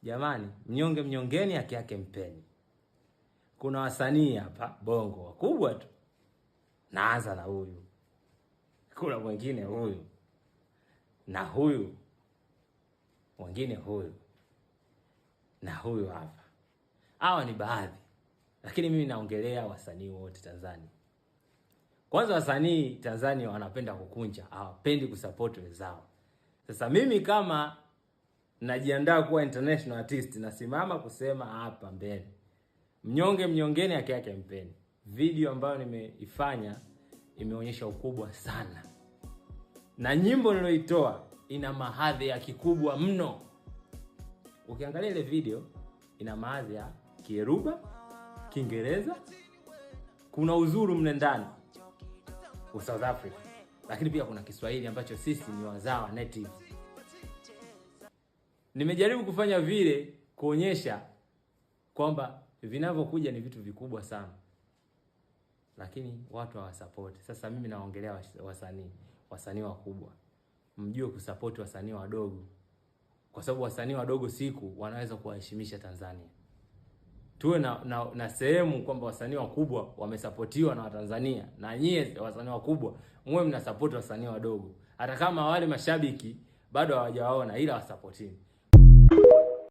Jamani, mnyonge mnyongeni, haki yake mpeni. Kuna wasanii hapa Bongo wakubwa tu. Naanza na huyu. Kuna mwingine huyu. Na huyu. Mwingine huyu. Na huyu hapa. Hawa ni baadhi. Lakini mimi naongelea wasanii wote Tanzania. Kwanza wasanii Tanzania wanapenda kukunja, hawapendi kusupport wenzao. Sasa mimi kama najiandaa kuwa international artist, nasimama kusema hapa mbele, mnyonge mnyongeni, haki yake mpeni. Video ambayo nimeifanya imeonyesha ukubwa sana, na nyimbo niloitoa ina mahadhi ya kikubwa mno. Ukiangalia ile video ina mahadhi ya Kieruba, Kiingereza, kuna uzuru mne ndani South Africa, lakini pia kuna Kiswahili ambacho sisi ni wazawa native. Nimejaribu kufanya vile kuonyesha kwamba vinavyokuja ni vitu vikubwa sana, lakini watu hawasupport. Sasa mimi naongelea wasanii wakubwa. Mjue kusupport wasanii wadogo, kwa sababu wasanii wadogo siku wanaweza kuwaheshimisha Tanzania. Tuwe na sehemu kwamba wasanii wakubwa wamesapotiwa na Watanzania, na nyie wasanii wakubwa mwe mnasupport wasanii wadogo, hata kama wale mashabiki bado hawajawaona, ila wasupportini.